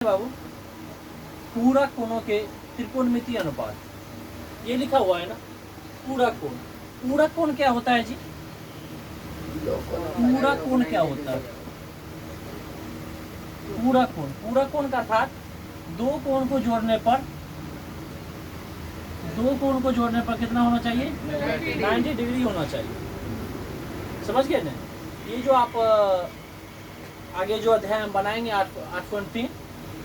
बाबू, पूरक कोणों के त्रिकोणमितीय अनुपात, ये लिखा हुआ है ना। पूरक कोण, पूरक कोण क्या होता है जी? पूरक कोण क्या होता है? पूरक कोण, पूरक कोण का अर्थात दो कोण को जोड़ने पर, दो कोण को जोड़ने पर कितना होना चाहिए? 90 डिग्री होना चाहिए। समझ गए ना? ये जो आप आगे जो अध्याय हम बनाएंगे 8.3,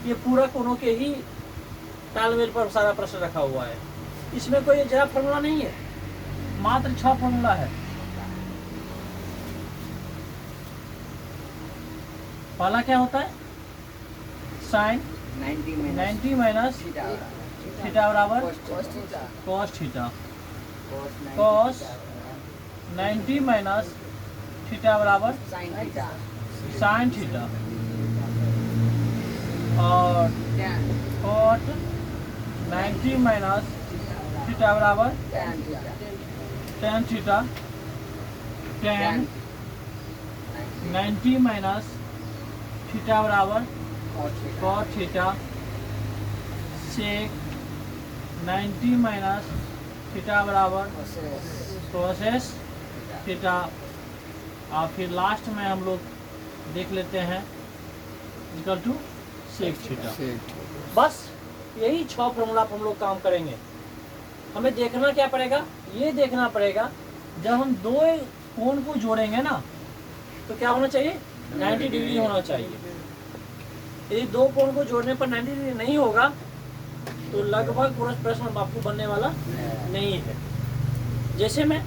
ये पूरक कोणों के ही तालमेल पर सारा प्रश्न रखा हुआ है। इसमें कोई जरा फॉर्मूला नहीं है, मात्र 6 फॉर्मूला है। पहला क्या होता है? साइन 90 माइनस थीटा बराबर cos theta, cos 90 minus theta बराबर साइन थीटा, और कॉट 90 माइनस थीटा बराबर tan theta, ten 90 minus theta बराबर कॉट थीटा, सेक 90 माइनस थीटा बराबर कोसेस थीटा, और फिर लास्ट में हम लोग देख लेते हैं इक्वल टू सेक थीटा। बस यही 6 फॉर्मूला पर हम लोग काम करेंगे। हमें देखना क्या पड़ेगा? ये देखना पड़ेगा जब हम दो कोण को जोड़ेंगे ना, तो क्या होना चाहिए? 90 डिग्री होना चाहिए। यदि दो कोण को जोड़ने पर 90 डिग्री नहीं होगा तो लगभग पूरा प्रश्न आपको बनने वाला नहीं है। जैसे में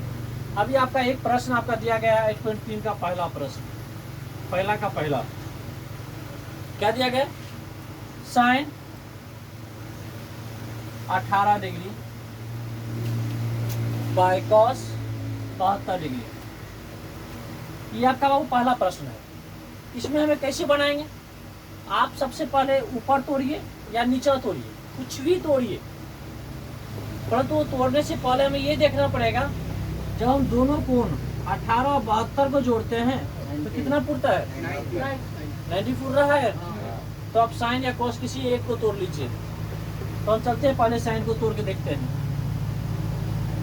अभी आपका एक प्रश्न आपका दिया गया है 8.3 का पहला प्रश्न, पहला का पहला क्या दिया गया? Sine 18 degree by cos 72 degree. ये आपका वो पहला प्रश्न है। इसमें हमें कैसे बनाएंगे? आप सबसे पहले ऊपर तोड़िए या नीचे तोड़िए, कुछ भी तोड़िए, परंतु वो तोड़ने से पहले हमें ये देखना पड़ेगा जब हम दोनों कोण 18 और 72 को जोड़ते हैं तो कितना पुरता है? 90 पुर रहा है। तो आप साइन या कॉस किसी एक को तोड़ लीजिए। तो हम चलते हैं, पहले साइन को तोड़ के देखते हैं।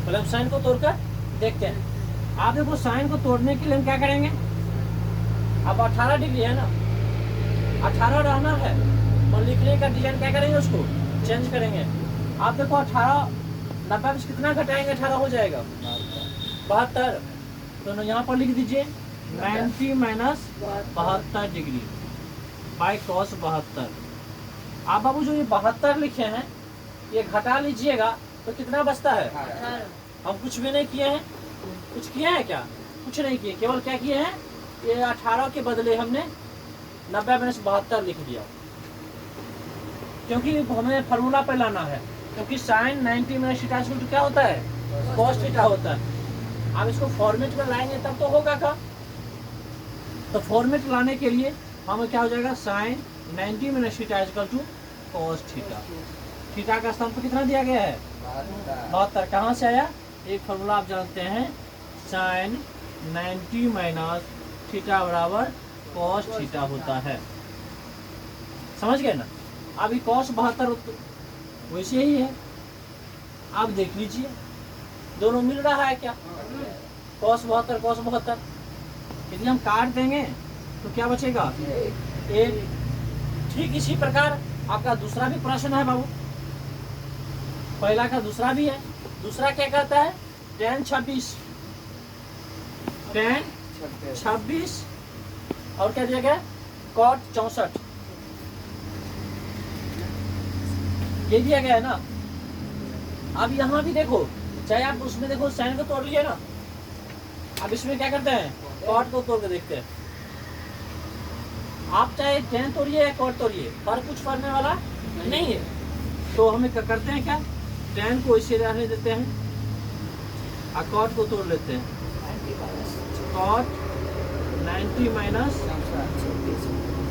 पहले हम साइन को तोड़कर देखते हैं। आप देखो, साइन को तोड़ने के लिए हम क्या करेंगे? अब 18 डिग्री है ना, 18 रहना है, और लिखने का डिजाइन क्या करेंगे? उसको चेंज करेंगे। आप देखो 18 90 में कितना घटाएंगे? 18 हो जाएगा 72। तो यहाँ पर लिख दीजिए 90 माइनस 72 डिग्री बाई कॉस 72। आप बाबू जो ये 72 लिखे हैं, ये घटा लीजिएगा तो कितना बचता है? हम कुछ भी नहीं किए हैं। कुछ किए हैं क्या? कुछ नहीं किए। केवल क्या किए हैं? ये 18 के बदले हमने 90 माइनस 72 लिख दिया, क्योंकि हमें फार्मूला पे लाना है। क्योंकि साइन 90 माइनस थीटा तो क्या होता है? कॉस थीटा होता है। आप इसको फॉर्मेट में लाएंगे तब तो होगा का। तो फॉर्मेट लाने के लिए हमें क्या हो जाएगा? Sine 90 minus theta equal to cos theta. Theta का स्तंभ कितना दिया गया है? 72। कहाँ से आया? एक फॉर्मूला आप जानते हैं, साइन 90 माइनस थीटा बराबर कॉस थीटा होता है। समझ गए ना? अभी कॉस 72 वैसे ही है। आप देख लीजिए दोनों मिल रहा है क्या? Cos 72 cos 72। यदि हम काट देंगे तो क्या बचेगा? एक। ठीक इसी प्रकार आपका दूसरा भी प्रश्न है बाबू, पहला का दूसरा भी है। दूसरा क्या कहता है? tan 26, tan 26 और क्या दिया गया? cot 64, ये दिया गया है ना। अब यहाँ भी देखो, चाहे आप उसमें देखो साइन को तोड़ लिए ना, अब इसमें क्या करते हैं? कॉट को तोड़ के देखते हैं। आप चाहे tan तोड़िए या कॉट तोड़िए, पर कुछ पढ़ने वाला नहीं है। तो हमें क्या करते हैं? क्या tan को इसे रहने देते हैं और कॉट को तोड़ लेते हैं। कॉट 90 माइनस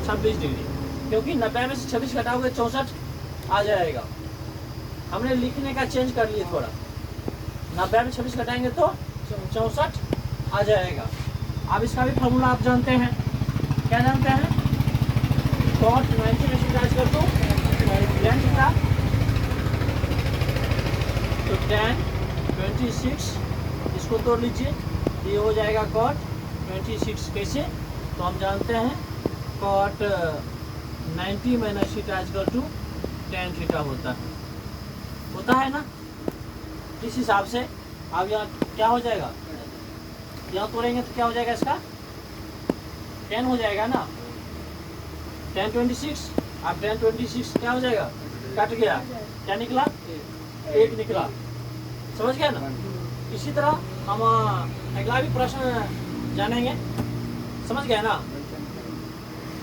26 डिग्री, क्योंकि 90 में से 26 घटाओगे 64 आ जाएगा। हमने लिखने का चेंज कर लिए थोड़ा, 90 में 26 घटाएंगे तो 64 आ जाएगा। अब इसका भी फॉर्मूला आप जानते हैं, क्या जानते हैं? cot 90 में शिफ्ट कर दो tan थीटा, तो tan 26 इसको तोड़ लीजिए, ये हो जाएगा cot 26। कैसे? तो हम जानते हैं cot 90 minus theta equal to tan theta होता है ना। इस हिसाब से अब यहाँ क्या हो जाएगा, यहाँ तोड़ेंगे तो क्या हो जाएगा, इसका tan हो जाएगा ना, tan 26। अब tan 26 क्या हो जाएगा, कट गया, क्या निकला, 1 निकला। समझ गया ना। इसी तरह हम अगला भी प्रश्न जानेंगे। समझ गया ना।